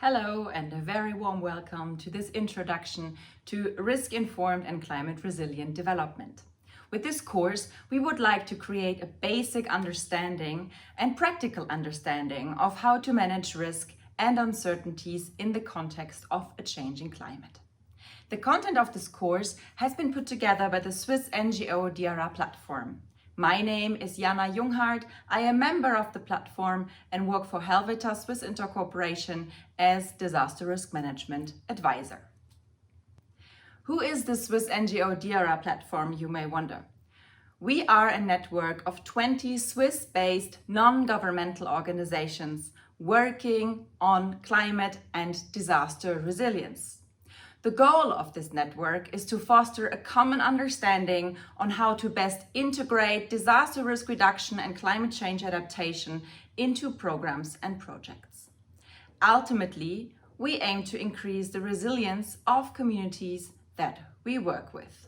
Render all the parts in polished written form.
Hello and a very warm welcome to this introduction to risk-informed and climate-resilient development. With this course, we would like to create a basic understanding and practical understanding of how to manage risk and uncertainties in the context of a changing climate. The content of this course has been put together by the Swiss NGO DRR Platform. My name is Jana Junghart. I am a member of the platform and work for Helvetia Swiss Intercorporation as Disaster Risk Management Advisor. Who is the Swiss NGO DRR Platform, you may wonder? We are a network of 20 Swiss-based non-governmental organizations working on climate and disaster resilience. The goal of this network is to foster a common understanding on how to best integrate disaster risk reduction and climate change adaptation into programs and projects. Ultimately, we aim to increase the resilience of communities that we work with.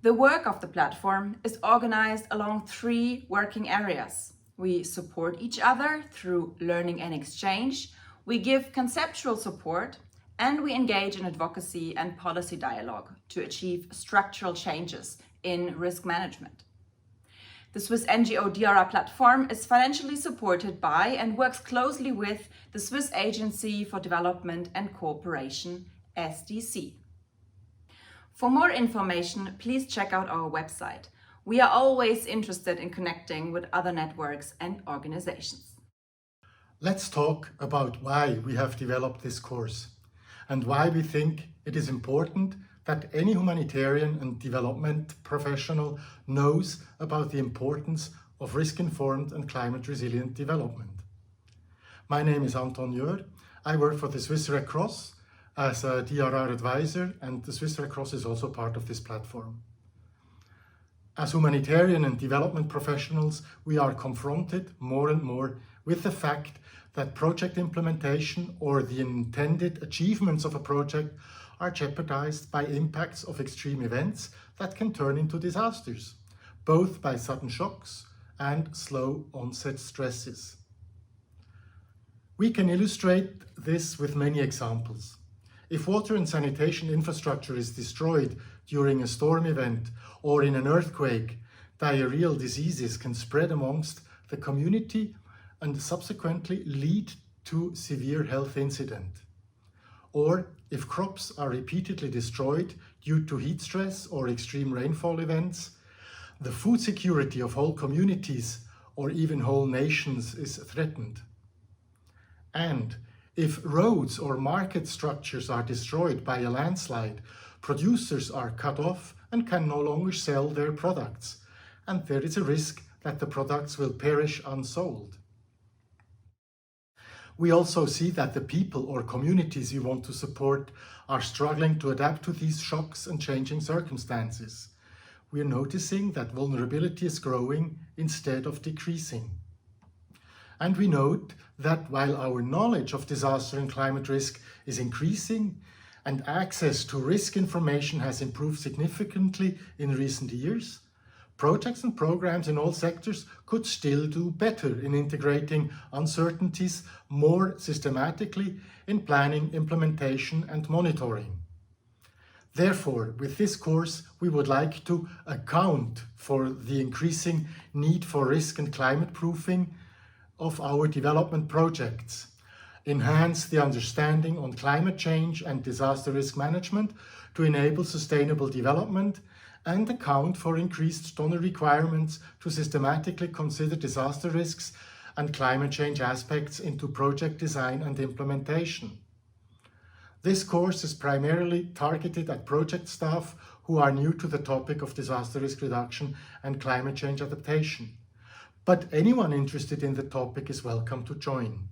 The work of the platform is organized along 3 working areas. We support each other through learning and exchange, we give conceptual support, and we engage in advocacy and policy dialogue to achieve structural changes in risk management. The Swiss NGO DRR Platform is financially supported by and works closely with the Swiss Agency for Development and Cooperation, SDC. For more information, please check out our website. We are always interested in connecting with other networks and organizations. Let's talk about why we have developed this course and why we think it is important that any humanitarian and development professional knows about the importance of risk-informed and climate-resilient development. My name is Anton Jör. I work for the Swiss Red Cross as a DRR advisor, and the Swiss Red Cross is also part of this platform. As humanitarian and development professionals, we are confronted more and more with the fact that project implementation or the intended achievements of a project are jeopardized by impacts of extreme events that can turn into disasters, both by sudden shocks and slow onset stresses. We can illustrate this with many examples. If water and sanitation infrastructure is destroyed during a storm event or in an earthquake, diarrheal diseases can spread amongst the community and subsequently lead to severe health incident. Or if crops are repeatedly destroyed due to heat stress or extreme rainfall events, the food security of whole communities or even whole nations is threatened. And if roads or market structures are destroyed by a landslide, producers are cut off and can no longer sell their products, and there is a risk that the products will perish unsold. We also see that the people or communities we want to support are struggling to adapt to these shocks and changing circumstances. We are noticing that vulnerability is growing instead of decreasing. And we note that while our knowledge of disaster and climate risk is increasing and access to risk information has improved significantly in recent years, projects and programs in all sectors could still do better in integrating uncertainties more systematically in planning, implementation, and monitoring. Therefore, with this course, we would like to account for the increasing need for risk and climate proofing of our development projects, enhance the understanding on climate change and disaster risk management to enable sustainable development, and account for increased donor requirements to systematically consider disaster risks and climate change aspects into project design and implementation. This course is primarily targeted at project staff who are new to the topic of disaster risk reduction and climate change adaptation. But anyone interested in the topic is welcome to join.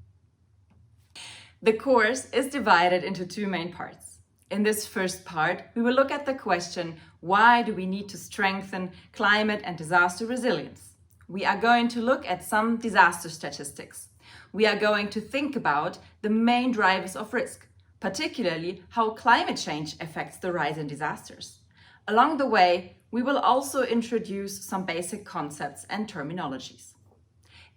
The course is divided into 2 main parts. In this first part, we will look at the question, why do we need to strengthen climate and disaster resilience? We are going to look at some disaster statistics. We are going to think about the main drivers of risk, particularly how climate change affects the rise in disasters. Along the way, we will also introduce some basic concepts and terminologies.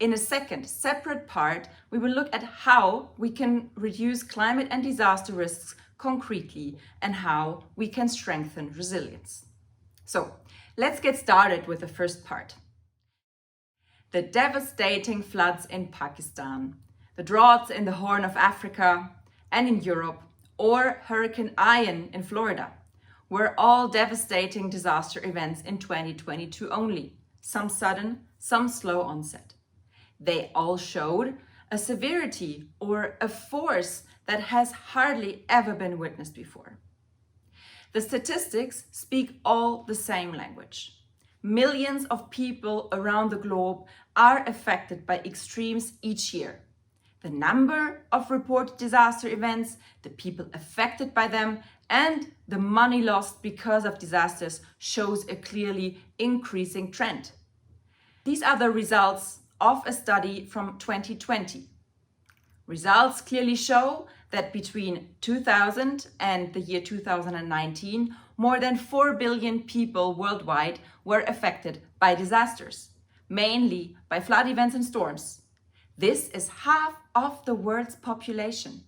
In a second, separate part, we will look at how we can reduce climate and disaster risks concretely and how we can strengthen resilience. So, let's get started with the first part. The devastating floods in Pakistan, the droughts in the Horn of Africa and in Europe, or Hurricane Ian in Florida, were all devastating disaster events in 2022 only, some sudden, some slow onset. They all showed a severity or a force that has hardly ever been witnessed before. The statistics speak all the same language. Millions of people around the globe are affected by extremes each year. The number of reported disaster events, the people affected by them, and the money lost because of disasters shows a clearly increasing trend. These are the results of a study from 2020. Results clearly show that between 2000 and the year 2019, more than 4 billion people worldwide were affected by disasters, mainly by flood events and storms. This is half of the world's population.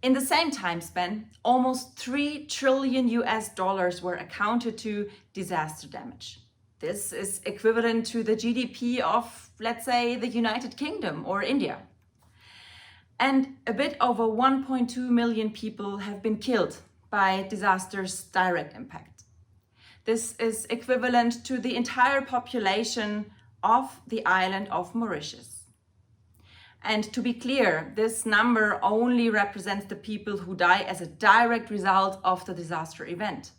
In the same time span, almost $3 trillion were accounted to disaster damage. This is equivalent to the GDP of, let's say, the United Kingdom or India. And a bit over 1.2 million people have been killed by disasters' direct impact. This is equivalent to the entire population of the island of Mauritius. And to be clear, this number only represents the people who die as a direct result of the disaster event.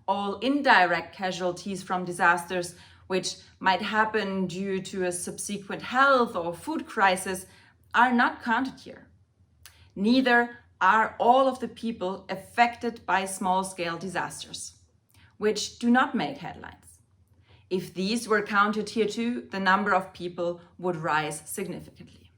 All indirect casualties from disasters, which might happen due to a subsequent health or food crisis, are not counted here. Neither are all of the people affected by small-scale disasters, which do not make headlines. If these were counted here too, the number of people would rise significantly.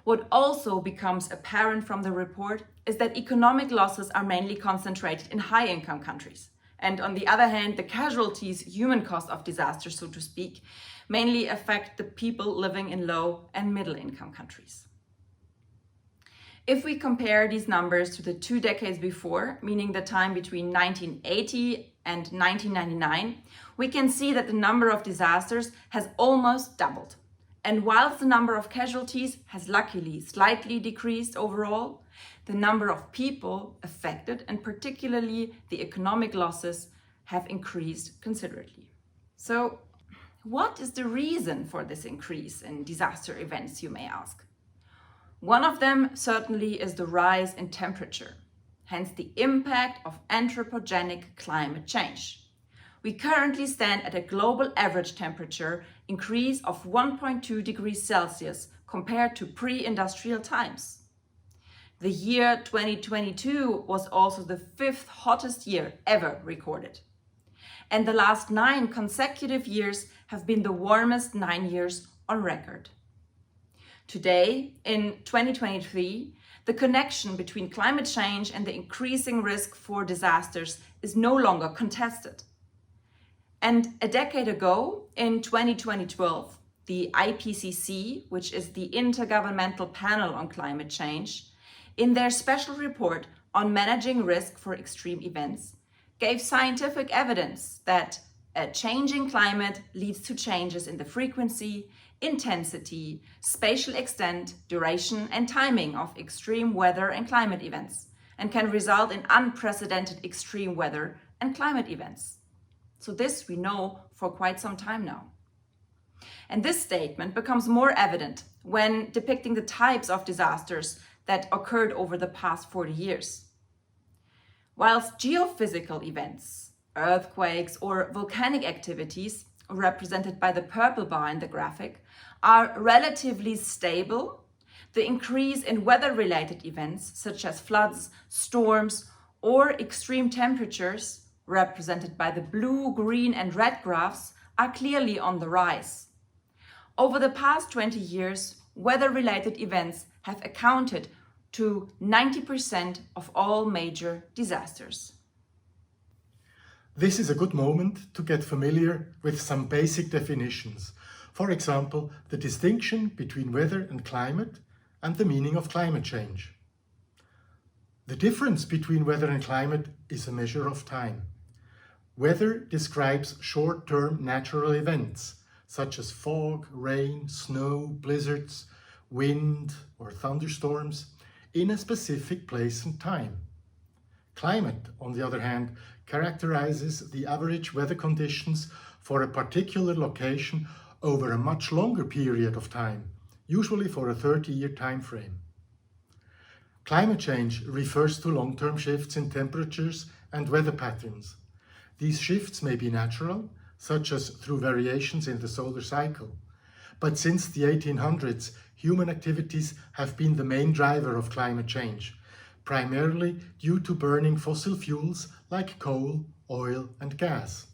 What also becomes apparent from the report is that economic losses are mainly concentrated in high-income countries. And on the other hand, the casualties, human cost of disaster, so to speak, mainly affect the people living in low and middle-income countries. If we compare these numbers to the 2 decades before, meaning the time between 1980 and 1999, we can see that the number of disasters has almost doubled. And whilst the number of casualties has luckily slightly decreased overall, the number of people affected, and particularly the economic losses, have increased considerably. So, what is the reason for this increase in disaster events, you may ask? One of them certainly is the rise in temperature, hence the impact of anthropogenic climate change. We currently stand at a global average temperature increase of 1.2 degrees Celsius compared to pre-industrial times. The year 2022 was also the 5th hottest year ever recorded. And the last 9 consecutive years have been the warmest 9 years on record. Today, in 2023, the connection between climate change and the increasing risk for disasters is no longer contested. And a decade ago, in 2012, the IPCC, which is the Intergovernmental Panel on Climate Change, in their special report on managing risk for extreme events, gave scientific evidence that a changing climate leads to changes in the frequency, intensity, spatial extent, duration, and timing of extreme weather and climate events, and can result in unprecedented extreme weather and climate events. So this we know for quite some time now. And this statement becomes more evident when depicting the types of disasters that occurred over the past 40 years. Whilst geophysical events, earthquakes or volcanic activities, represented by the purple bar in the graphic, are relatively stable, the increase in weather-related events such as floods, storms, or extreme temperatures, represented by the blue, green, and red graphs, are clearly on the rise. Over the past 20 years, weather-related events have accounted to 90% of all major disasters. This is a good moment to get familiar with some basic definitions For example, the distinction between weather and climate and the meaning of climate change. The difference between weather and climate is a measure of time. Weather describes short-term natural events, such as fog, rain, snow, blizzards, wind, or thunderstorms, in a specific place and time. Climate, on the other hand, characterizes the average weather conditions for a particular location over a much longer period of time, usually for a 30-year time frame. Climate change refers to long-term shifts in temperatures and weather patterns. These shifts may be natural, such as through variations in the solar cycle. But since the 1800s, human activities have been the main driver of climate change, primarily due to burning fossil fuels like coal, oil, and gas.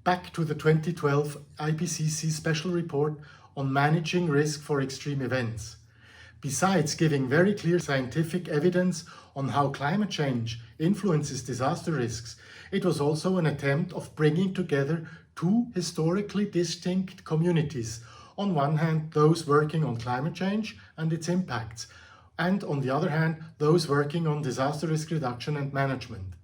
Back to the 2012 IPCC Special Report on managing risk for extreme events. Besides giving very clear scientific evidence on how climate change influences disaster risks, it was also an attempt of bringing together two historically distinct communities. On one hand, those working on climate change and its impacts, and on the other hand, those working on disaster risk reduction and management.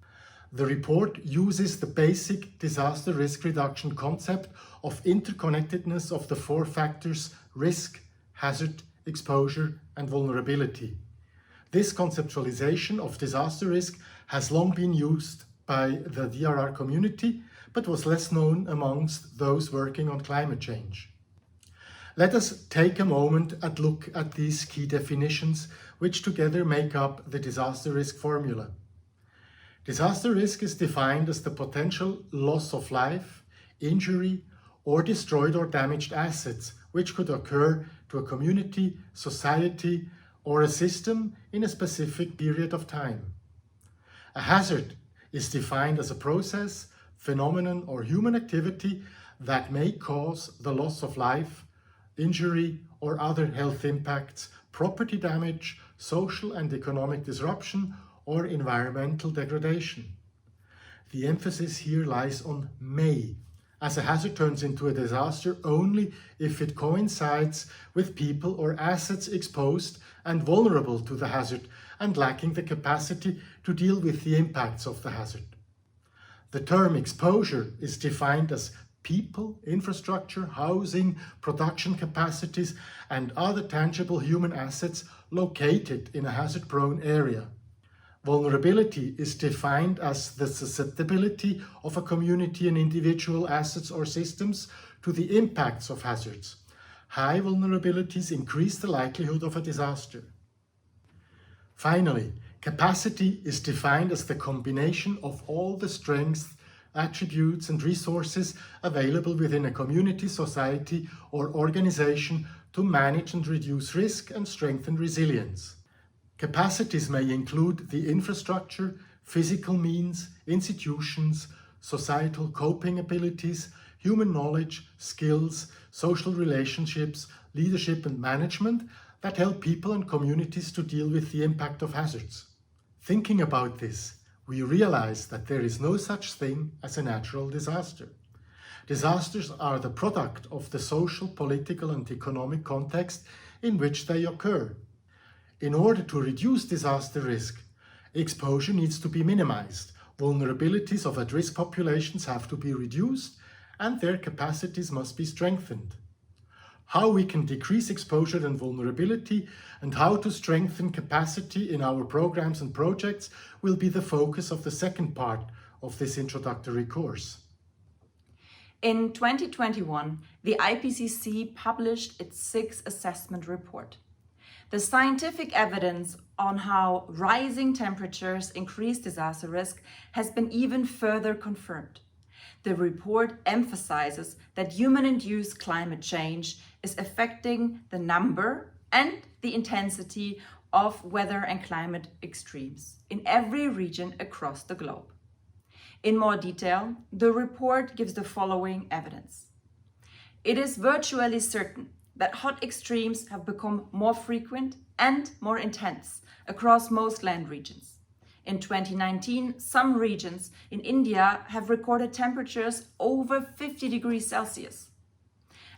The report uses the basic disaster risk reduction concept of interconnectedness of the four factors: risk, hazard, exposure, and vulnerability. This conceptualization of disaster risk has long been used by the DRR community, but was less known amongst those working on climate change. Let us take a moment and look at these key definitions, which together make up the disaster risk formula. Disaster risk is defined as the potential loss of life, injury, or destroyed or damaged assets, which could occur to a community, society, or a system in a specific period of time. A hazard is defined as a process, phenomenon, or human activity that may cause the loss of life, injury, or other health impacts, property damage, social and economic disruption, or environmental degradation. The emphasis here lies on may, as a hazard turns into a disaster only if it coincides with people or assets exposed and vulnerable to the hazard and lacking the capacity to deal with the impacts of the hazard. The term exposure is defined as people, infrastructure, housing, production capacities, and other tangible human assets located in a hazard-prone area. Vulnerability is defined as the susceptibility of a community and individual assets or systems to the impacts of hazards. High vulnerabilities increase the likelihood of a disaster. Finally, capacity is defined as the combination of all the strengths, attributes, and resources available within a community, society, or organization to manage and reduce risk and strengthen resilience. Capacities may include the infrastructure, physical means, institutions, societal coping abilities, human knowledge, skills, social relationships, leadership and management that help people and communities to deal with the impact of hazards. Thinking about this, we realize that there is no such thing as a natural disaster. Disasters are the product of the social, political, and economic context in which they occur. In order to reduce disaster risk, exposure needs to be minimized, vulnerabilities of at-risk populations have to be reduced, and their capacities must be strengthened. How we can decrease exposure and vulnerability and how to strengthen capacity in our programs and projects will be the focus of the second part of this introductory course. In 2021, the IPCC published its sixth assessment report. The scientific evidence on how rising temperatures increase disaster risk has been even further confirmed. The report emphasizes that human-induced climate change is affecting the number and the intensity of weather and climate extremes in every region across the globe. In more detail, the report gives the following evidence. It is virtually certain that hot extremes have become more frequent and more intense across most land regions. In 2019, some regions in India have recorded temperatures over 50 degrees Celsius.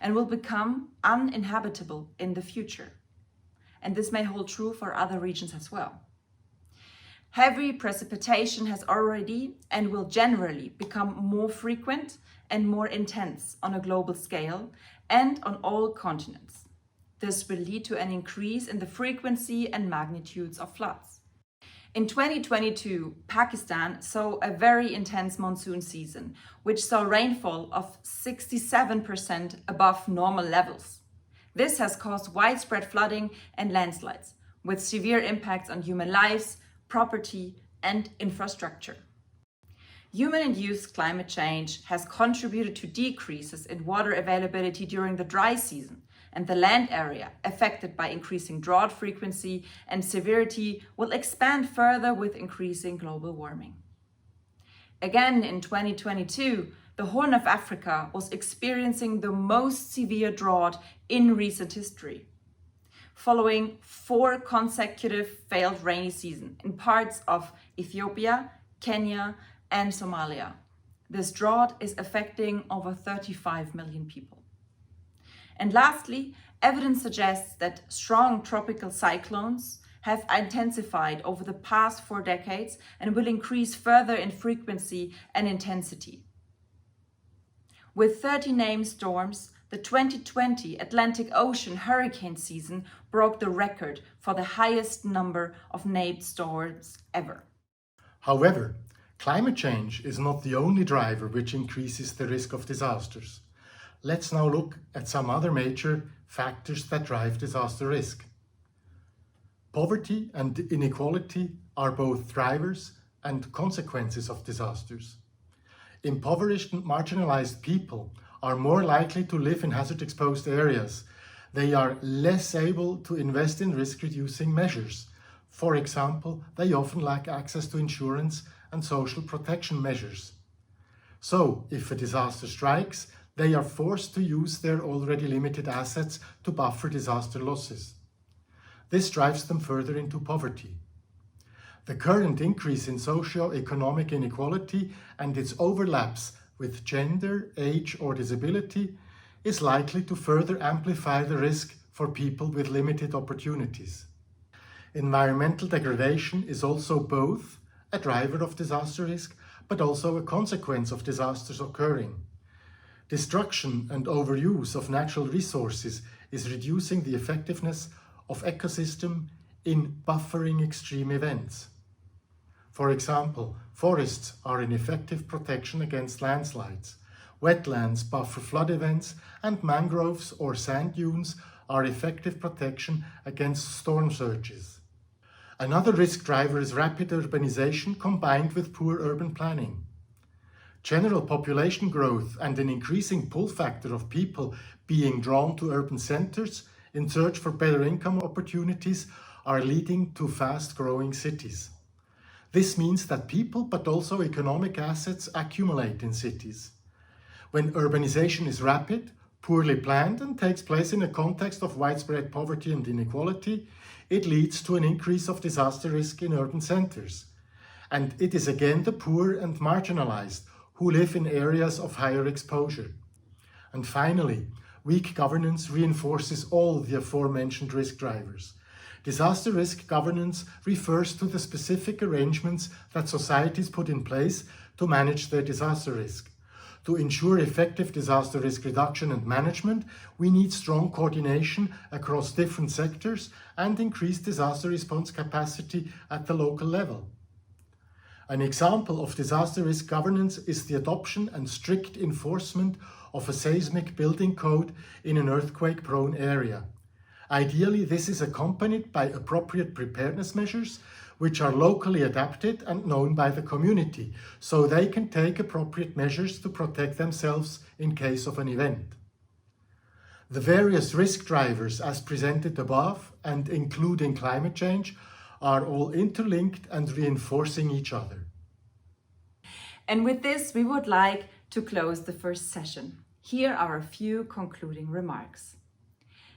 and will become uninhabitable in the future. And this may hold true for other regions as well. Heavy precipitation has already and will generally become more frequent and more intense on a global scale and on all continents. This will lead to an increase in the frequency and magnitudes of floods. In 2022, Pakistan saw a very intense monsoon season, which saw rainfall of 67% above normal levels. This has caused widespread flooding and landslides, with severe impacts on human lives, property, and infrastructure. Human-induced climate change has contributed to decreases in water availability during the dry season, and the land area affected by increasing drought frequency and severity will expand further with increasing global warming. Again, in 2022, the Horn of Africa was experiencing the most severe drought in recent history, following 4 consecutive failed rainy seasons in parts of Ethiopia, Kenya, and Somalia. This drought is affecting over 35 million people. And lastly, evidence suggests that strong tropical cyclones have intensified over the past 4 decades and will increase further in frequency and intensity. With 30 named storms, the 2020 Atlantic Ocean hurricane season broke the record for the highest number of named storms ever. However, climate change is not the only driver which increases the risk of disasters. Let's now look at some other major factors that drive disaster risk. Poverty and inequality are both drivers and consequences of disasters. Impoverished and marginalized people are more likely to live in hazard-exposed areas. They are less able to invest in risk-reducing measures. For example, they often lack access to insurance and social protection measures. So, if a disaster strikes, they are forced to use their already limited assets to buffer disaster losses. This drives them further into poverty. The current increase in socio-economic inequality and its overlaps with gender, age, or disability is likely to further amplify the risk for people with limited opportunities. Environmental degradation is also both a driver of disaster risk, but also a consequence of disasters occurring. Destruction and overuse of natural resources is reducing the effectiveness of ecosystem in buffering extreme events. For example, forests are an effective protection against landslides. Wetlands buffer flood events, and mangroves or sand dunes are effective protection against storm surges. Another risk driver is rapid urbanization combined with poor urban planning. General population growth and an increasing pull factor of people being drawn to urban centers in search for better income opportunities are leading to fast-growing cities. This means that people, but also economic assets, accumulate in cities. When urbanization is rapid, poorly planned, and takes place in a context of widespread poverty and inequality, it leads to an increase of disaster risk in urban centers. And it is again the poor and marginalized who live in areas of higher exposure. And finally, weak governance reinforces all the aforementioned risk drivers. Disaster risk governance refers to the specific arrangements that societies put in place to manage their disaster risk. To ensure effective disaster risk reduction and management, we need strong coordination across different sectors and increased disaster response capacity at the local level. An example of disaster risk governance is the adoption and strict enforcement of a seismic building code in an earthquake-prone area. Ideally, this is accompanied by appropriate preparedness measures, which are locally adapted and known by the community, so they can take appropriate measures to protect themselves in case of an event. The various risk drivers as presented above, and including climate change, are all interlinked and reinforcing each other. And with this, we would like to close the first session. Here are a few concluding remarks.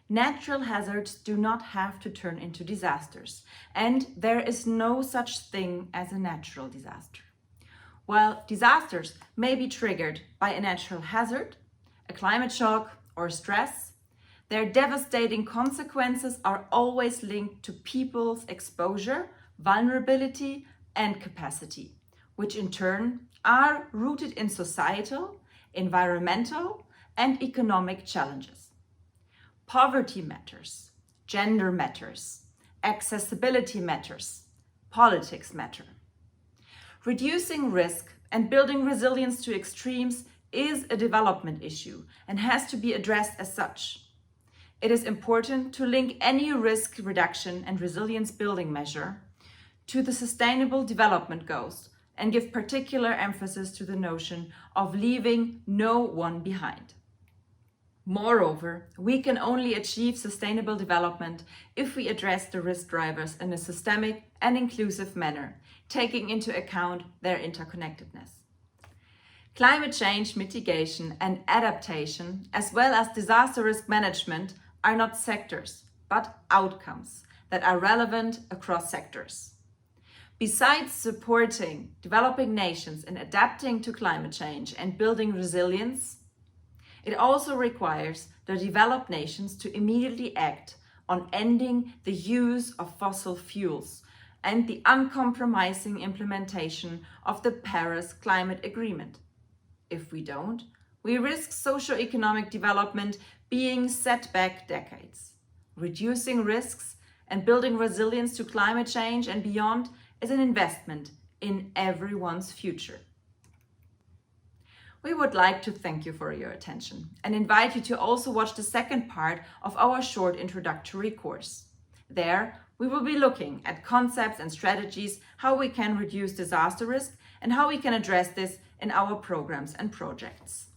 Natural hazards do not have to turn into disasters, and there is no such thing as a natural disaster. While disasters may be triggered by a natural hazard, a climate shock, or stress, their devastating consequences are always linked to people's exposure, vulnerability, and capacity, which in turn are rooted in societal, environmental, and economic challenges. Poverty matters, gender matters, accessibility matters, politics matter. Reducing risk and building resilience to extremes is a development issue and has to be addressed as such. It is important to link any risk reduction and resilience building measure to the Sustainable Development Goals and give particular emphasis to the notion of leaving no one behind. Moreover, we can only achieve sustainable development if we address the risk drivers in a systemic and inclusive manner, taking into account their interconnectedness. Climate change mitigation and adaptation, as well as disaster risk management, are not sectors, but outcomes that are relevant across sectors. Besides supporting developing nations in adapting to climate change and building resilience, it also requires the developed nations to immediately act on ending the use of fossil fuels and the uncompromising implementation of the Paris Climate Agreement. If we don't, we risk socio-economic development being set back decades. Reducing risks and building resilience to climate change and beyond is an investment in everyone's future. We would like to thank you for your attention and invite you to also watch the second part of our short introductory course. There, we will be looking at concepts and strategies, how we can reduce disaster risk and how we can address this in our programs and projects.